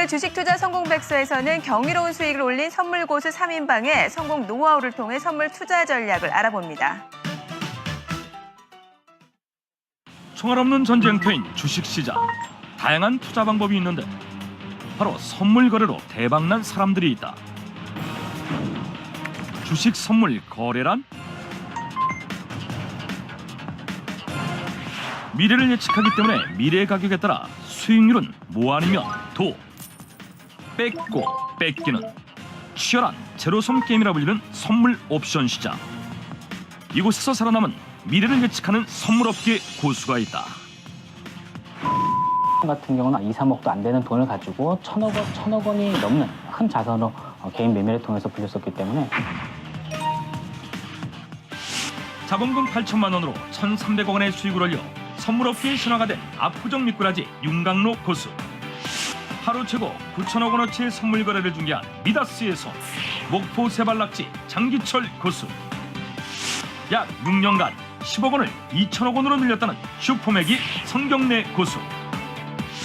주식투자 성공백서에서는 경이로운 수익을 올린 선물고수 3인방의 성공 노하우를 통해 선물 투자 전략을 알아봅니다. 총알 없는 전쟁터인 주식시장. 다양한 투자 방법이 있는데 바로 선물 거래로 대박난 사람들이 있다. 주식 선물 거래란? 미래를 예측하기 때문에 미래 가격에 따라 수익률은 뭐 아니면 도. 뺏고 뺏기는 치열한 제로섬 게임이라 불리는 선물 옵션 시장. 이곳에서 살아남은 미래를 예측하는 선물업계 고수가 있다. 같은 경우는 2, 3억도 안 되는 돈을 가지고 천억 원이 넘는 큰 자산으로 개인 매매를 통해서 불렸었기 때문에 자본금 8천만 원으로 1,300억 원의 수익을 올려 선물업계의 신화가 된 압구정 미꾸라지 윤강로 고수. 하루 최고 9천억 원어치의 선물 거래를 중개한 미다스에서 목포 세발낙지 장기철 고수. 약 6년간 10억 원을 2천억 원으로 늘렸다는 슈퍼매기 성경래 고수.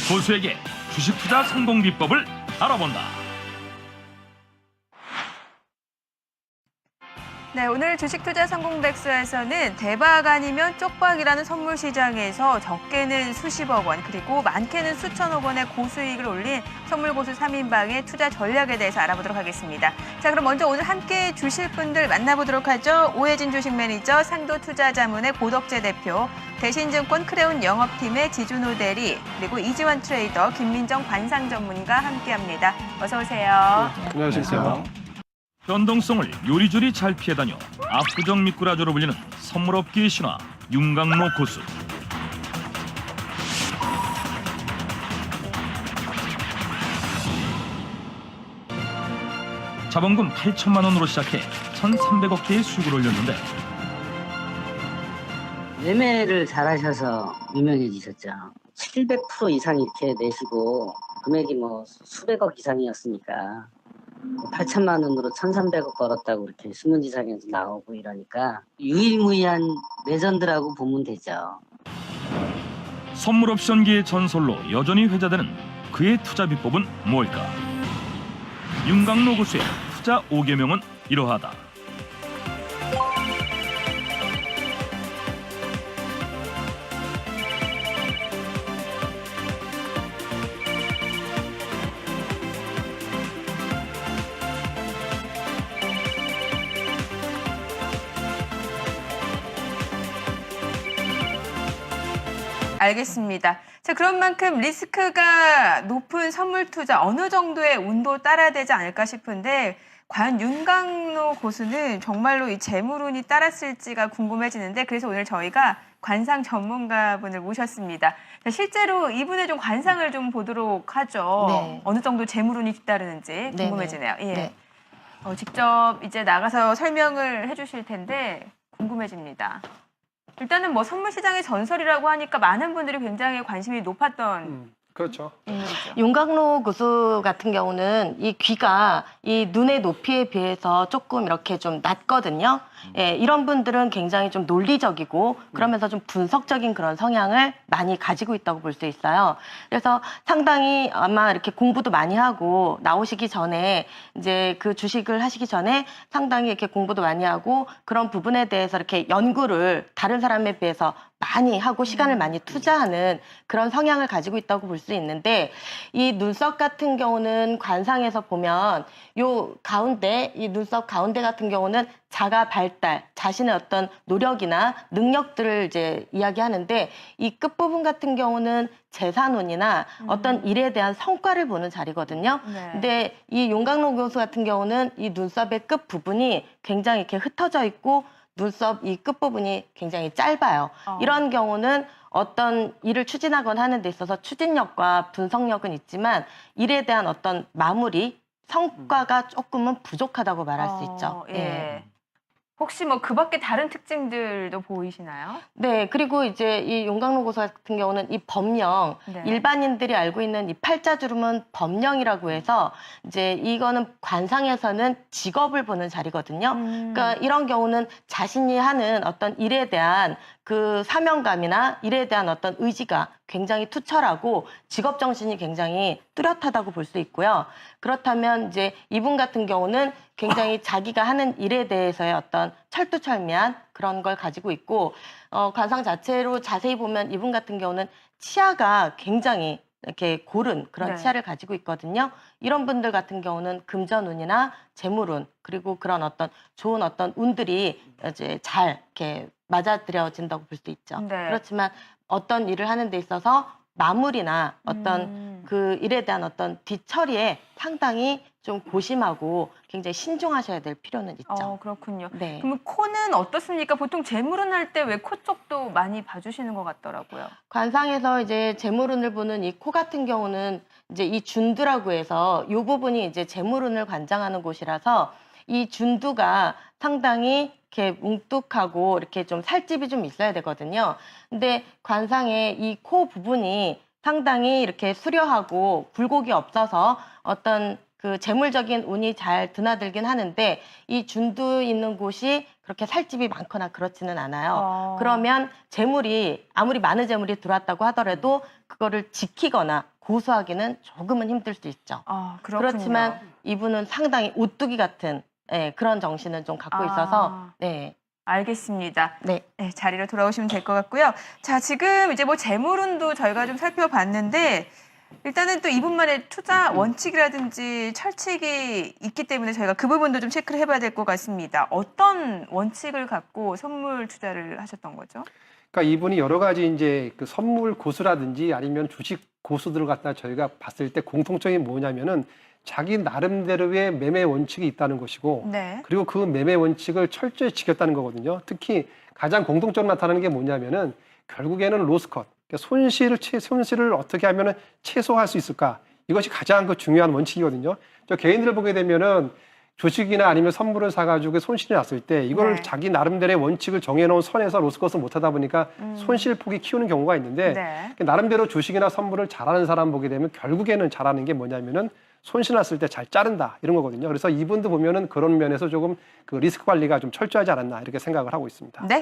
고수에게 주식 투자 성공 비법을 알아본다. 네, 오늘 주식투자 성공백서에서는 대박 아니면 쪽박이라는 선물 시장에서 적게는 수십억 원 그리고 많게는 수천억 원의 고수익을 올린 선물고수 3인방의 투자 전략에 대해서 알아보도록 하겠습니다. 자, 그럼 먼저 오늘 함께 주실 분들 만나보도록 하죠. 오혜진 주식 매니저, 상도투자자문의 고덕재 대표, 대신증권 크레온 영업팀의 지준호 대리, 그리고 이지환 트레이더, 김민정 관상 전문가 함께합니다. 어서 오세요. 안녕하세요. 변동성을 요리조리 잘 피해다녀 압구정 미꾸라지로 불리는 선물업계의 신화 윤강로 고수. 자본금 8천만 원으로 시작해 1,300억 개의 수익을 올렸는데 매매를 잘하셔서 유명해지셨죠. 700% 이상 이렇게 내시고 금액이 뭐 수백억 이상이었으니까 8천만 원으로 1,300억 벌었다고 이렇게 신문지상에서 나오고 이러니까 유일무이한 레전드라고 보면 되죠. 선물 옵션기의 전설로 여전히 회자되는 그의 투자 비법은 뭘까? 윤강로 고수의 투자 5계명은 이러하다. 알겠습니다. 자, 그런 만큼 리스크가 높은 선물 투자 어느 정도의 운도 따라야 되지 않을까 싶은데 과연 윤강로 고수는 정말로 이 재물운이 따랐을지가 궁금해지는데 그래서 오늘 저희가 관상 전문가분을 모셨습니다. 자, 실제로 이분의 좀 관상을 좀 보도록 하죠. 네. 어느 정도 재물운이 뒤따르는지 궁금해지네요. 네네. 예. 네. 직접 이제 나가서 설명을 해주실 텐데 궁금해집니다. 일단은 뭐 선물 시장의 전설이라고 하니까 많은 분들이 굉장히 관심이 높았던 그렇죠. 인물이죠. 윤강로 고수 같은 경우는 이 귀가 이 눈의 높이에 비해서 조금 이렇게 좀 낮거든요. 예, 이런 분들은 굉장히 좀 논리적이고 그러면서 좀 분석적인 그런 성향을 많이 가지고 있다고 볼 수 있어요. 그래서 상당히 아마 이렇게 공부도 많이 하고 나오시기 전에 이제 그 주식을 하시기 전에 상당히 이렇게 공부도 많이 하고 그런 부분에 대해서 이렇게 연구를 다른 사람에 비해서 많이 하고 시간을 많이 투자하는 그런 성향을 가지고 있다고 볼 수 있는데 이 눈썹 같은 경우는 관상에서 보면 요 가운데 이 눈썹 가운데 같은 경우는 자가 발달, 자신의 어떤 노력이나 능력들을 이제 이야기하는데 이 끝부분 같은 경우는 재산운이나 어떤 일에 대한 성과를 보는 자리거든요. 네. 근데 이 윤강로 교수 같은 경우는 이 눈썹의 끝 부분이 굉장히 이렇게 흩어져 있고 눈썹 이 끝부분이 굉장히 짧아요. 이런 경우는 어떤 일을 추진하거나 하는 데 있어서 추진력과 분석력은 있지만 일에 대한 어떤 마무리, 성과가 조금은 부족하다고 말할 수 있죠. 예. 혹시 뭐 그 밖에 다른 특징들도 보이시나요? 네, 그리고 이제 이 윤강로 고수 같은 경우는 이 법령, 네. 일반인들이 알고 있는 이 팔자주름은 법령이라고 해서 이제 이거는 관상에서는 직업을 보는 자리거든요. 그러니까 이런 경우는 자신이 하는 어떤 일에 대한 그 사명감이나 일에 대한 어떤 의지가 굉장히 투철하고 직업 정신이 굉장히 뚜렷하다고 볼 수 있고요. 그렇다면 이제 이분 같은 경우는 굉장히 자기가 하는 일에 대해서의 어떤 철두철미한 그런 걸 가지고 있고 관상 자체로 자세히 보면 이분 같은 경우는 치아가 굉장히 이렇게 고른 그런 네. 치아를 가지고 있거든요. 이런 분들 같은 경우는 금전운이나 재물운 그리고 그런 어떤 좋은 어떤 운들이 이제 잘 이렇게 맞아들여진다고 볼 수 있죠. 네. 그렇지만 어떤 일을 하는 데 있어서 마무리나 어떤 그 일에 대한 어떤 뒤처리에 상당히 좀 고심하고 굉장히 신중하셔야 될 필요는 있죠. 그렇군요. 네. 그럼 코는 어떻습니까? 보통 재물운 할 때 왜 코 쪽도 많이 봐주시는 것 같더라고요. 관상에서 이제 재물운을 보는 이 코 같은 경우는 이제 이 준두라고 해서 이 부분이 이제 재물운을 관장하는 곳이라서 이 준두가 상당히 이렇게 뭉뚝하고 이렇게 좀 살집이 좀 있어야 되거든요. 근데 관상에 이 코 부분이 상당히 이렇게 수려하고 굴곡이 없어서 어떤 그 재물적인 운이 잘 드나들긴 하는데 이 준두 있는 곳이 그렇게 살집이 많거나 그렇지는 않아요. 그러면 재물이 아무리 많은 재물이 들어왔다고 하더라도 그거를 지키거나 고수하기는 조금은 힘들 수 있죠. 그렇군요. 그렇지만 이분은 상당히 오뚜기 같은 그런 정신을 좀 갖고 있어서 네. 알겠습니다. 네. 네, 자리로 돌아오시면 될 것 같고요. 자, 지금 이제 뭐 재물운도 저희가 좀 살펴봤는데 일단은 또 이분만의 투자 원칙이라든지 철칙이 있기 때문에 저희가 그 부분도 좀 체크를 해봐야 될 것 같습니다. 어떤 원칙을 갖고 선물 투자를 하셨던 거죠? 그러니까 이분이 여러 가지 이제 그 선물 고수라든지 아니면 주식 고수들을 갖다 저희가 봤을 때 공통점이 뭐냐면은 자기 나름대로의 매매 원칙이 있다는 것이고 네. 그리고 그 매매 원칙을 철저히 지켰다는 거거든요. 특히 가장 공통적으로 나타나는 게 뭐냐면은 결국에는 로스컷, 그러니까 손실을 어떻게 하면은 최소화할 수 있을까? 이것이 가장 그 중요한 원칙이거든요. 저 개인들을 보게 되면은 주식이나 아니면 선물을 사가지고 손실이 났을 때 이걸 네. 자기 나름대로의 원칙을 정해놓은 선에서 로스컷을 못하다 보니까 손실폭이 키우는 경우가 있는데 네. 나름대로 주식이나 선물을 잘하는 사람 보게 되면 결국에는 잘하는 게 뭐냐면은 손실 났을 때 잘 자른다 이런 거거든요. 그래서 이분도 보면은 그런 면에서 조금 그 리스크 관리가 좀 철저하지 않았나 이렇게 생각을 하고 있습니다. 네.